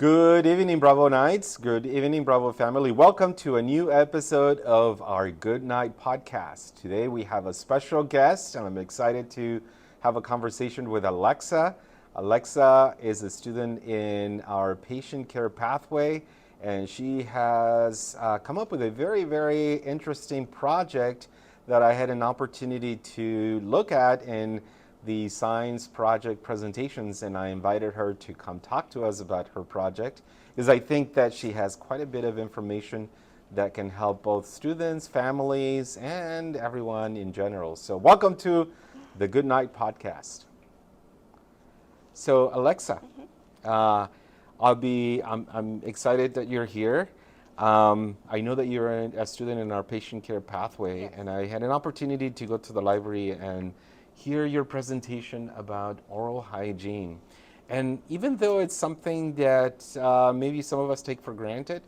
Good evening, Bravo Nights. Good evening, Bravo family. Welcome to a new episode of our Good Night podcast. Today we have a special guest, and I'm excited to have a conversation with Alexa. Alexa is a student in our patient care pathway, and she has come up with a very, very interesting project that I had an opportunity to look at in the science project presentations, and I invited her to come talk to us about her project because I think that she has quite a bit of information that can help both students, families, and everyone in general. So welcome to the Good Night podcast. So Alexa, uh, I'm excited that you're here. I know that you're a student in our patient care pathway, Yes. and I had an opportunity to go to the library and hear your presentation about oral hygiene. And even though it's something that maybe some of us take for granted,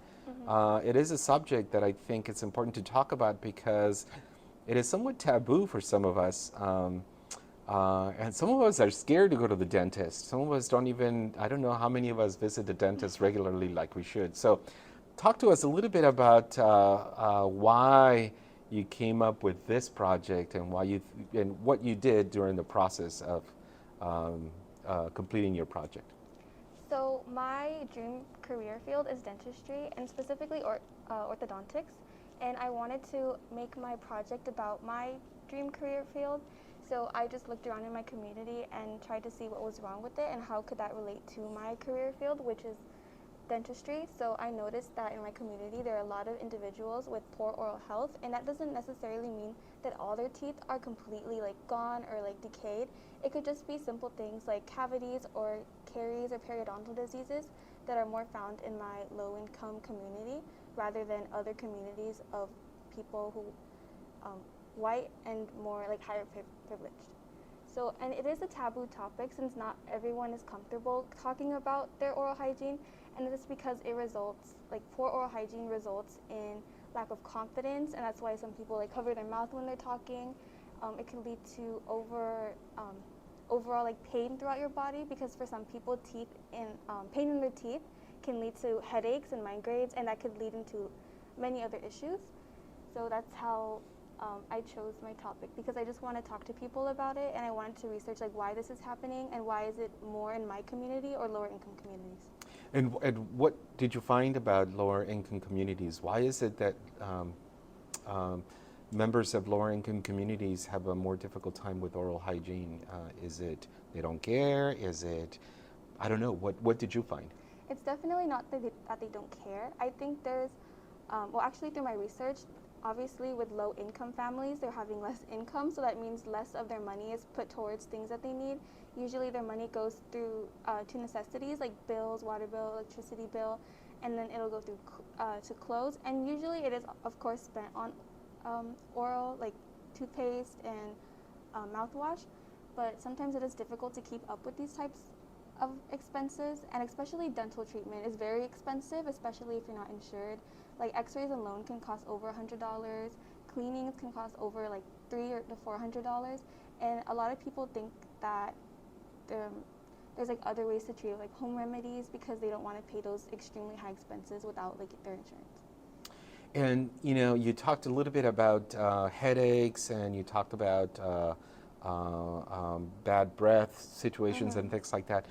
it is a subject that I think it's important to talk about because it is somewhat taboo for some of us. And some of us are scared to go to the dentist. Some of us don't even, I don't know how many of us visit the dentist regularly like we should. So talk to us a little bit about why you came up with this project and and what you did during the process of completing your project. So my dream career field is dentistry and specifically orthodontics. And I wanted to make my project about my dream career field. So I just looked around in my community and tried to see what was wrong with it and how could that relate to my career field, which is dentistry. So I noticed that in my community there are a lot of individuals with poor oral health, and that doesn't necessarily mean that all their teeth are completely gone or decayed. It could just be simple things like cavities or caries or periodontal diseases that are more found in my low income community rather than other communities of people who white and more higher privileged. So, and it is a taboo topic since not everyone is comfortable talking about their oral hygiene, and this is because it results, poor oral hygiene results in lack of confidence, and that's why some people cover their mouth when they're talking. It can lead to overall pain throughout your body because for some people, pain in their teeth can lead to headaches and migraines, and that could lead into many other issues. So that's how I chose my topic because I just want to talk to people about it, and I wanted to research why this is happening and why is it more in my community or lower income communities. And what did you find about lower income communities? Why is it that um, members of lower income communities have a more difficult time with oral hygiene? Is it they don't care? Is it, I don't know, what did you find? It's definitely not that they don't care. I think there's, actually through my research, obviously with low income families, they're having less income, so that means less of their money is put towards things that they need. Usually their money goes through to necessities like bills, water bill, electricity bill, and then it'll go through to clothes. And usually it is, of course, spent on oral, like toothpaste and mouthwash, but sometimes it is difficult to keep up with these types of expenses, and especially dental treatment is very expensive, especially if you're not insured. X-rays alone can cost over $100. Cleanings can cost over $300 to $400, and a lot of people think that there's other ways to treat it, like home remedies, because they don't want to pay those extremely high expenses without their insurance. And you talked a little bit about headaches, and you talked about bad breath situations and things like that.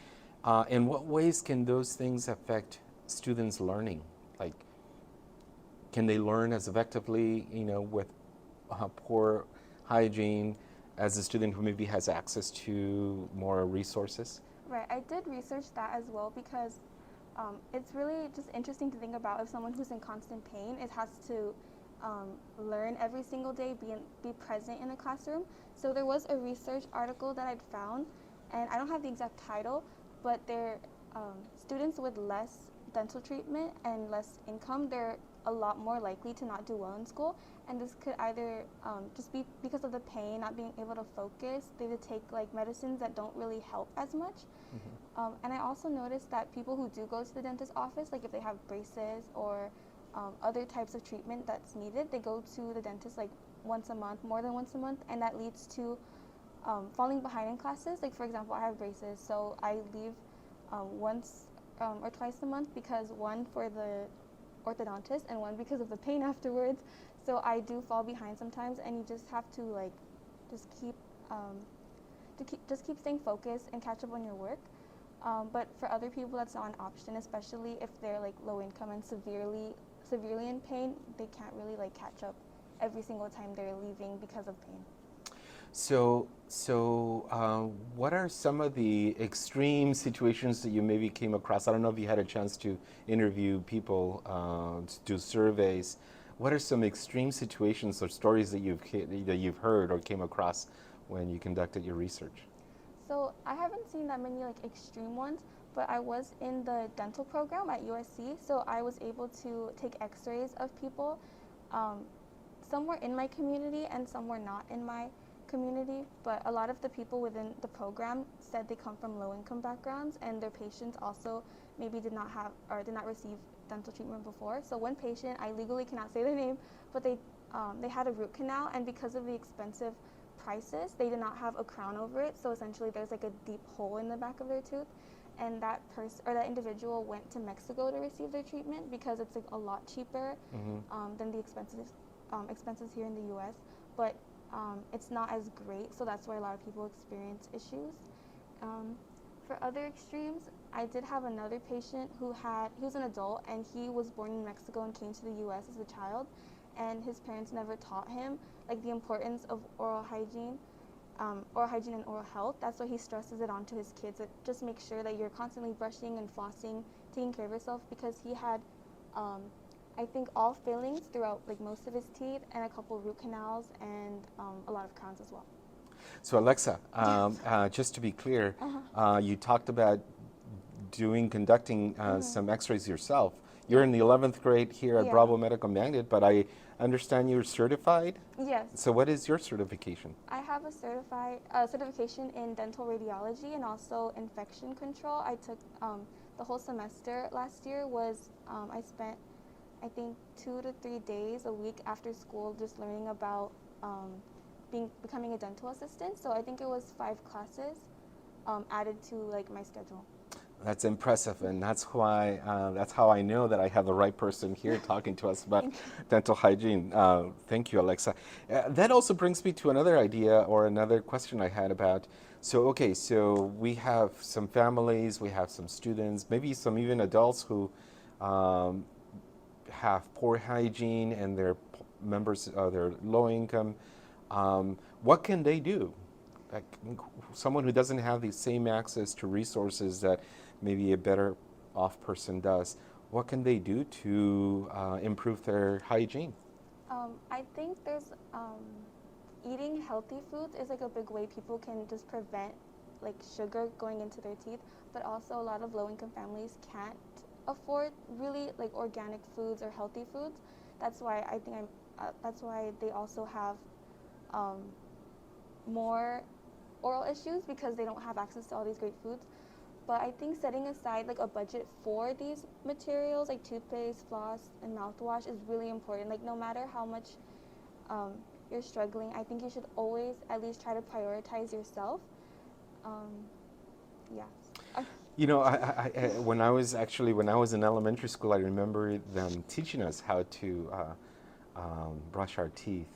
In what ways can those things affect students' learning? Like, can they learn as effectively, with poor hygiene as a student who maybe has access to more resources? Right, I did research that as well because it's really just interesting to think about if someone who's in constant pain has to learn every single day, be present in the classroom. So there was a research article that I'd found, and I don't have the exact title, but they're students with less dental treatment and less income, they're a lot more likely to not do well in school. And this could either just be because of the pain, not being able to focus. They would take medicines that don't really help as much. And I also noticed that people who do go to the dentist office, if they have braces or other types of treatment that's needed, they go to the dentist once a month, more than once a month, and that leads to falling behind in classes. For example, I have braces, so I leave once or twice a month, because one for the orthodontist and one because of the pain afterwards. So I do fall behind sometimes, and you just have to like just keep just keep staying focused and catch up on your work. But for other people, that's not an option, especially if they're like low income and severely in pain. They can't really like catch up every single time they're leaving because of pain. So, what are some of the extreme situations that you maybe came across? I don't know if you had a chance to interview people, to do surveys. What are some extreme situations or stories that you've heard or came across when you conducted your research? So I haven't seen that many like extreme ones, but I was in the dental program at USC, so I was able to take X-rays of people. Um, some were in my community and some were not in my community, but a lot of the people within the program said they come from low-income backgrounds, and their patients also maybe did not have or did not receive dental treatment before. So one patient, I legally cannot say their name, but they had a root canal, and because of the expensive prices, they did not have a crown over it. So essentially, there's like a deep hole in the back of their tooth, and that person or that individual went to Mexico to receive their treatment because it's like a lot cheaper than the expenses here in the U.S. But it's not as great, so that's why a lot of people experience issues. Um, for other extremes, I did have another patient he was an adult, and he was born in Mexico and came to the U.S. as a child, and his parents never taught him like the importance of oral hygiene and oral health. That's why he stresses it onto his kids. That just make sure that you're constantly brushing and flossing, taking care of yourself, because he had, I think, all fillings throughout like most of his teeth and a couple root canals and a lot of crowns as well. So, Alexa, Yes. just to be clear, Uh-huh. you talked about conducting some X-rays yourself. You're in the 11th grade here at Yeah. Bravo Medical Magnet, but I understand you're certified. Yes. So, what is your certification? I have a certification in dental radiology and also infection control. I took the whole semester last year I spent I think 2 to 3 days a week after school just learning about becoming a dental assistant. So I think it was 5 classes added to like my schedule. That's impressive, and that's how I know that I have the right person here talking to us about Thank you. dental hygiene. Thank you, Alexa. That also brings me to another idea or another question I had about. So, okay, so we have some families, we have some students, maybe some even adults who um, have poor hygiene and their members, they're low income. What can they do? Like someone who doesn't have the same access to resources that maybe a better off person does, what can they do to improve their hygiene? I think there's eating healthy foods is like a big way people can just prevent like sugar going into their teeth, but also a lot of low-income families can't afford really like organic foods or healthy foods. That's why I think that's why they also have um, more oral issues, because they don't have access to all these great foods. But I think setting aside like a budget for these materials like toothpaste, floss, and mouthwash is really important. Like no matter how much um, you're struggling, I think you should always at least try to prioritize yourself. Um, yeah. You know, when I was in elementary school, I remember them teaching us how to brush our teeth.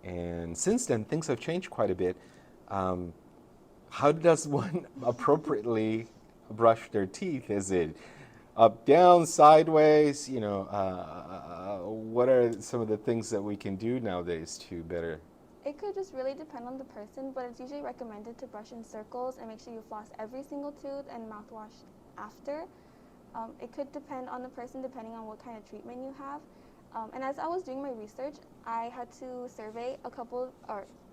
And since then, things have changed quite a bit. Um, how does one appropriately brush their teeth? Is it up, down, sideways? What are some of the things that we can do nowadays to better? It could just really depend on the person, but it's usually recommended to brush in circles and make sure you floss every single tooth and mouthwash after. It could depend on the person depending on what kind of treatment you have. And as I was doing my research, I had to survey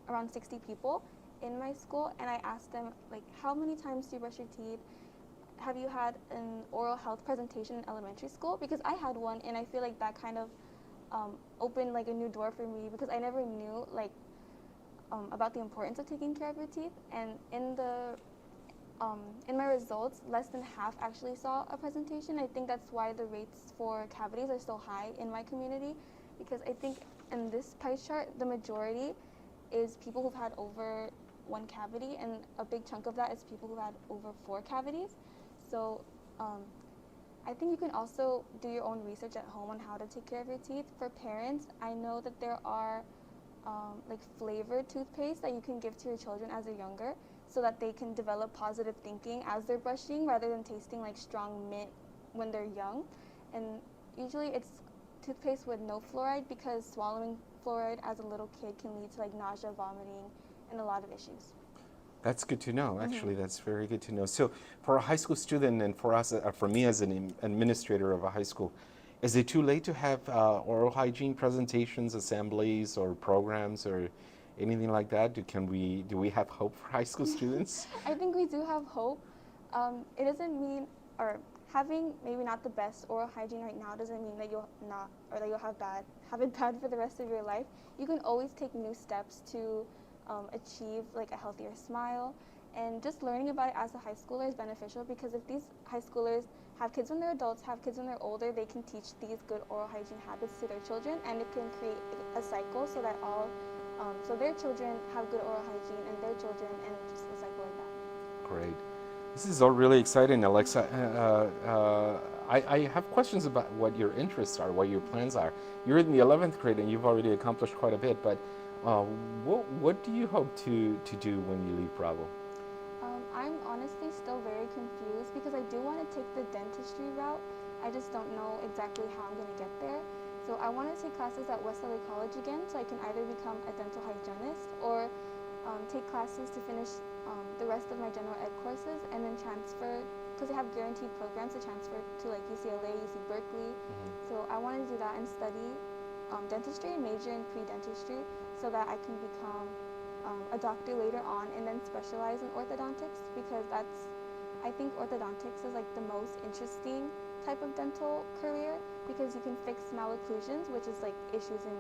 around 60 people in my school, and I asked them like, how many times do you brush your teeth? Have you had an oral health presentation in elementary school? Because I had one, and I feel like that kind of opened like a new door for me, because I never knew like about the importance of taking care of your teeth. And in my results, less than half actually saw a presentation. I think that's why the rates for cavities are so high in my community, because I think in this pie chart, the majority is people who've had over 1 cavity, and a big chunk of that is people who had over 4 cavities. So Um, I think you can also do your own research at home on how to take care of your teeth. For parents, I know that there are like flavored toothpaste that you can give to your children as they're younger so that they can develop positive thinking as they're brushing rather than tasting like strong mint when they're young. And usually it's toothpaste with no fluoride because swallowing fluoride as a little kid can lead to like nausea, vomiting, and a lot of issues. That's good to know. Actually, that's very good to know. So, for a high school student and for us, for me as an administrator of a high school, is it too late to have oral hygiene presentations, assemblies, or programs, or anything like that? Do we have hope for high school students? I think we do have hope. It doesn't mean, or having maybe not the best oral hygiene right now doesn't mean that you'll not, or that you'll have it bad for the rest of your life. You can always take new steps to achieve like a healthier smile, and just learning about it as a high schooler is beneficial because if these high schoolers have kids when they're adults, have kids when they're older, they can teach these good oral hygiene habits to their children, and it can create a cycle so that so their children have good oral hygiene and their children, and just a cycle like that. Great. This is all really exciting, Alexa. I have questions about what your interests are, what your plans are. You're in the 11th grade and you've already accomplished quite a bit, but what do you hope to do when you leave Bravo? I'm honestly still very confused because I do want to take the dentistry route. I just don't know exactly how I'm going to get there. So I want to take classes at West LA College again so I can either become a dental hygienist or take classes to finish the rest of my general ed courses and then transfer, because they have guaranteed programs to transfer to like UCLA, UC Berkeley. So I want to do that and study dentistry, major in pre-dentistry so that I can become a doctor later on and then specialize in orthodontics, because I think orthodontics is like the most interesting type of dental career because you can fix malocclusions, which is like issues in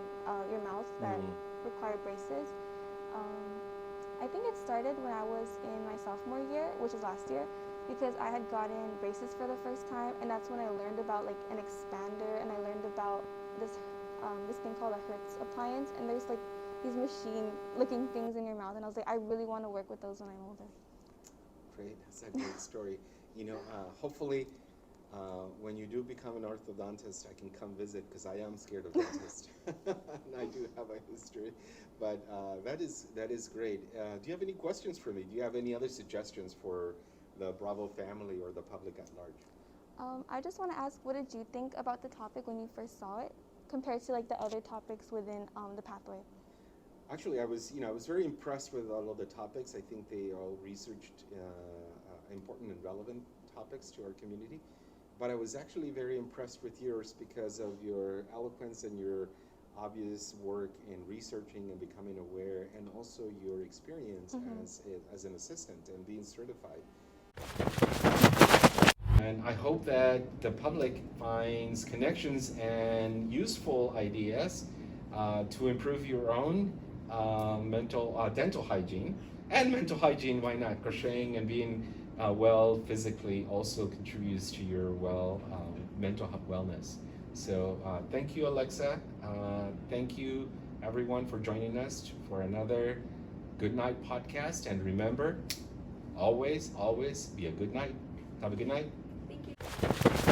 your mouth that require braces. I think it started when I was in my sophomore year, which was last year, because I had gotten braces for the first time, and that's when I learned about like an expander, and I learned about this thing called a Hertz appliance, and there's like these machine-looking things in your mouth, and I was like, I really want to work with those when I'm older. Great, that's a great story. Hopefully, when you do become an orthodontist, I can come visit because I am scared of dentists, and I do have a history. But that is great. Do you have any questions for me? Do you have any other suggestions for the Bravo family or the public at large? I just want to ask, what did you think about the topic when you first saw it, compared to like the other topics within the pathway? Actually, I was very impressed with all of the topics. I think they all researched important and relevant topics to our community. But I was actually very impressed with yours because of your eloquence and your obvious work in researching and becoming aware, and also your experience as an assistant and being certified. And I hope that the public finds connections and useful ideas to improve your own dental hygiene and mental hygiene. Why not? Crocheting and being well physically also contributes to your mental wellness. So thank you, Alexa. Thank you, everyone, for joining us for another Good Night podcast. And remember, always be a good night. Have a good night. Thank you.